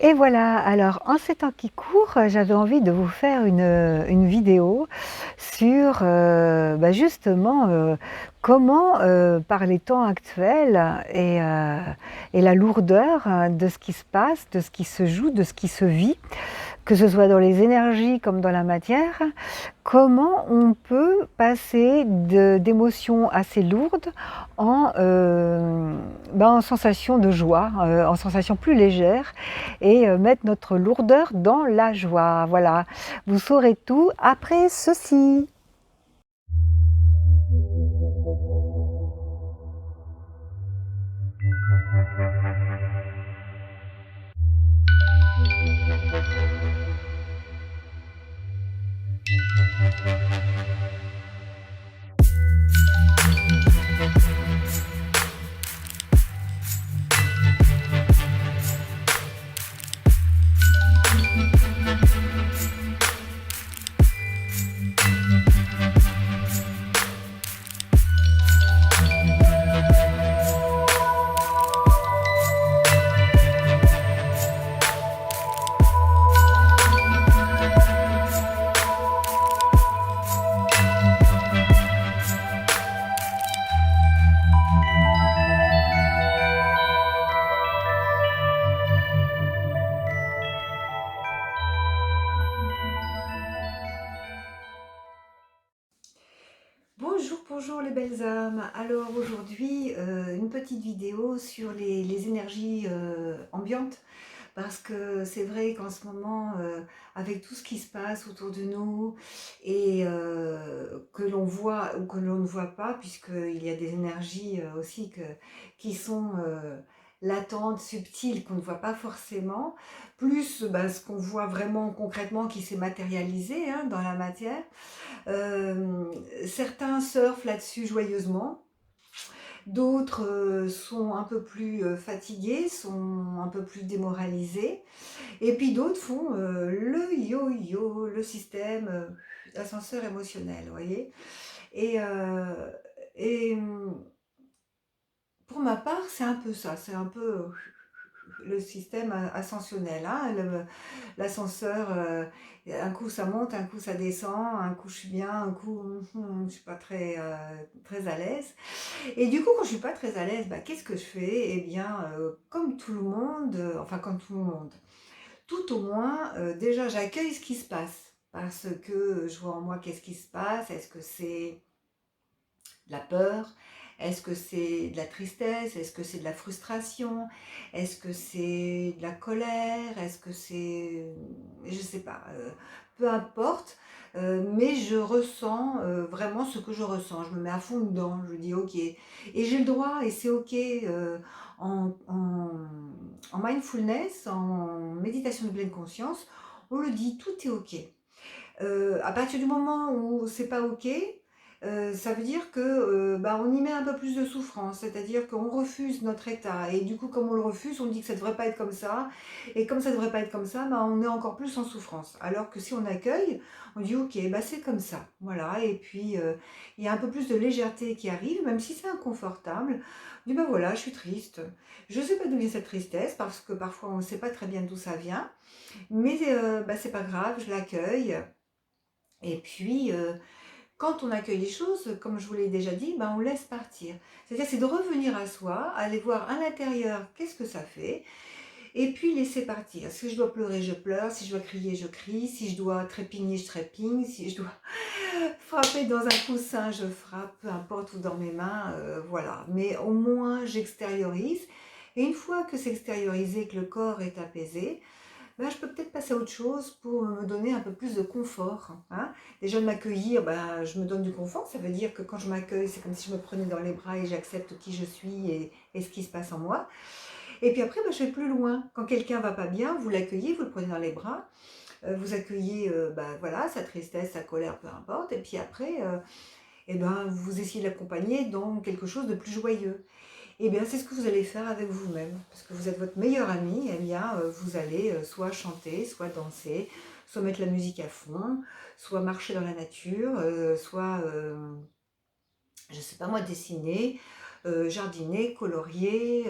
Et voilà, alors en ces temps qui courent, j'avais envie de vous faire une vidéo sur, justement, comment, par les temps actuels et la lourdeur de ce qui se passe, de ce qui se joue, de ce qui se vit, que ce soit dans les énergies comme dans la matière, comment on peut passer d'émotions assez lourdes en sensations de joie, en sensations plus légères et mettre notre lourdeur dans la joie. Voilà, vous saurez tout après ceci. Bonjour, bonjour les belles âmes. Alors aujourd'hui, une petite vidéo sur les énergies ambiantes. Parce que c'est vrai qu'en ce moment, avec tout ce qui se passe autour de nous et que l'on voit ou que l'on ne voit pas, puisqu'il y a des énergies aussi qui sont latentes, subtiles, qu'on ne voit pas forcément, plus ce qu'on voit vraiment concrètement qui s'est matérialisé hein, dans la matière. Certains surfent là-dessus joyeusement, d'autres sont un peu plus fatigués, sont un peu plus démoralisés, et puis d'autres font le yo-yo, le système ascenseur émotionnel, vous voyez. Et, euh, et pour ma part, c'est un peu ça, c'est un peu le système ascensionnel, hein, l'ascenseur, un coup ça monte, un coup ça descend, un coup je suis bien, un coup je suis pas très à l'aise. Et du coup, quand je suis pas très à l'aise, qu'est-ce que je fais? Eh bien, comme tout le monde, enfin comme tout le monde, tout au moins, déjà j'accueille ce qui se passe. Parce que je vois en moi qu'est-ce qui se passe, est-ce que c'est de la peur? Est-ce que c'est de la tristesse? Est-ce que c'est de la frustration? Est-ce que c'est de la colère? Est-ce que c'est... je sais pas, peu importe. Mais je ressens vraiment ce que je ressens. Je me mets à fond dedans, je dis ok. Et j'ai le droit, et c'est ok, en mindfulness, en méditation de pleine conscience, on le dit, tout est ok. À partir du moment où c'est pas ok, ça veut dire que on y met un peu plus de souffrance, c'est-à-dire qu'on refuse notre état. Et du coup, comme on le refuse, on dit que ça devrait pas être comme ça. Et comme ça devrait pas être comme ça, on est encore plus en souffrance. Alors que si on accueille, on dit ok, c'est comme ça. Voilà. Et puis, il y a un peu plus de légèreté qui arrive, même si c'est inconfortable. On dit voilà, je suis triste. Je sais pas d'où vient cette tristesse, parce que parfois on ne sait pas très bien d'où ça vient. Mais c'est pas grave, je l'accueille. Et puis, quand on accueille les choses, comme je vous l'ai déjà dit, on laisse partir. C'est-à-dire, c'est de revenir à soi, aller voir à l'intérieur qu'est-ce que ça fait, et puis laisser partir. Si je dois pleurer, je pleure. Si je dois crier, je crie. Si je dois trépigner, je trépigne. Si je dois frapper dans un coussin, je frappe, peu importe, ou dans mes mains, voilà. Mais au moins, j'extériorise. Et une fois que c'est extériorisé, que le corps est apaisé, je peux peut-être passer à autre chose pour me donner un peu plus de confort. Hein. Déjà de m'accueillir, je me donne du confort. Ça veut dire que quand je m'accueille, c'est comme si je me prenais dans les bras et j'accepte qui je suis et ce qui se passe en moi. Et puis après, je vais plus loin. Quand quelqu'un va pas bien, vous l'accueillez, vous le prenez dans les bras, vous accueillez voilà, sa tristesse, sa colère, peu importe. Et puis après, vous essayez de l'accompagner dans quelque chose de plus joyeux. Eh bien, c'est ce que vous allez faire avec vous-même, parce que vous êtes votre meilleur ami. Eh bien, vous allez soit chanter, soit danser, soit mettre la musique à fond, soit marcher dans la nature, soit, je sais pas moi, dessiner, jardiner, colorier,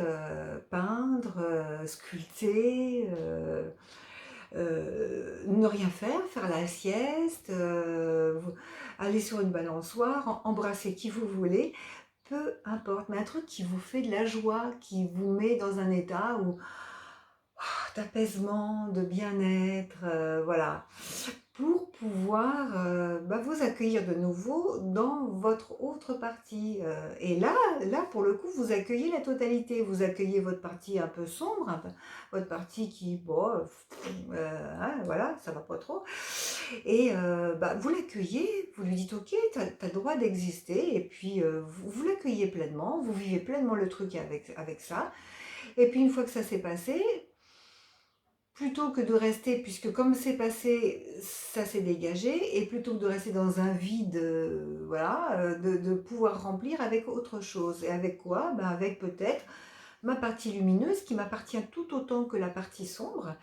peindre, sculpter, ne rien faire, faire la sieste, aller sur une balançoire, embrasser qui vous voulez, peu importe, mais un truc qui vous fait de la joie, qui vous met dans un état où d'apaisement, de bien-être, voilà, pour pouvoir vous accueillir de nouveau dans votre autre partie. Et là, pour le coup, vous accueillez la totalité. Vous accueillez votre partie un peu sombre, votre partie qui, bon, hein, voilà, ça va pas trop. Et vous l'accueillez, vous lui dites, ok, tu as le droit d'exister, et puis vous l'accueillez pleinement, vous vivez pleinement le truc avec ça. Et puis une fois que ça s'est passé, plutôt que de rester, puisque comme c'est passé, ça s'est dégagé, et plutôt que de rester dans un vide, voilà, de pouvoir remplir avec autre chose. Et avec quoi? Ben avec peut-être ma partie lumineuse qui m'appartient tout autant que la partie sombre,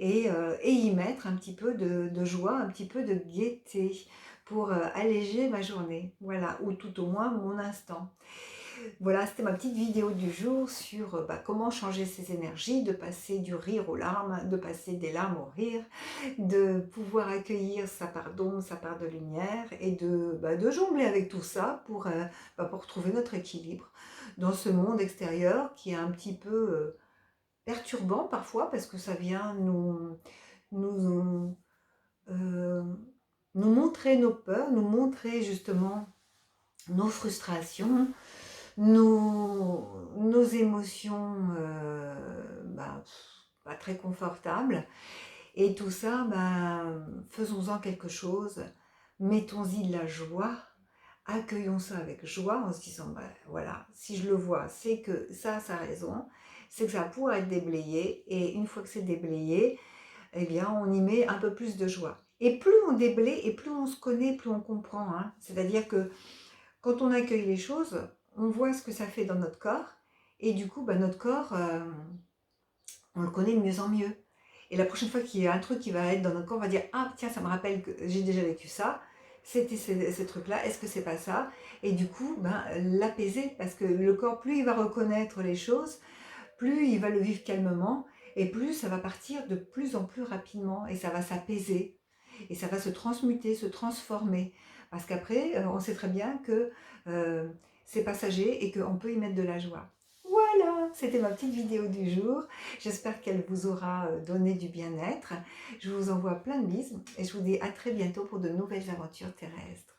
et y mettre un petit peu de joie, un petit peu de gaieté pour alléger ma journée, voilà, ou tout au moins mon instant. Voilà, c'était ma petite vidéo du jour sur comment changer ses énergies, de passer du rire aux larmes, de passer des larmes au rire, de pouvoir accueillir sa part d'ombre, sa part de lumière, et de jongler avec tout ça pour trouver notre équilibre dans ce monde extérieur qui est un petit peu perturbant parfois, parce que ça vient nous, euh, nous montrer nos peurs, nous montrer justement nos frustrations, nos émotions pas très confortables. Et tout ça, faisons-en quelque chose, mettons-y de la joie, accueillons ça avec joie en se disant, voilà, si je le vois, c'est que ça a raison, c'est que ça pourra être déblayé, et une fois que c'est déblayé, eh bien, on y met un peu plus de joie. Et plus on déblaye, et plus on se connaît, plus on comprend, hein. C'est-à-dire que quand on accueille les choses, on voit ce que ça fait dans notre corps, et du coup, notre corps, on le connaît de mieux en mieux. Et la prochaine fois qu'il y a un truc qui va être dans notre corps, on va dire, ah tiens, ça me rappelle que j'ai déjà vécu ça, c'était ce truc-là, est-ce que c'est pas ça? Et du coup, l'apaiser, parce que le corps, plus il va reconnaître les choses, plus il va le vivre calmement, et plus ça va partir de plus en plus rapidement, et ça va s'apaiser, et ça va se transmuter, se transformer. Parce qu'après, on sait très bien que euh, c'est passager et qu'on peut y mettre de la joie. Voilà, c'était ma petite vidéo du jour. J'espère qu'elle vous aura donné du bien-être. Je vous envoie plein de bises, et je vous dis à très bientôt pour de nouvelles aventures terrestres.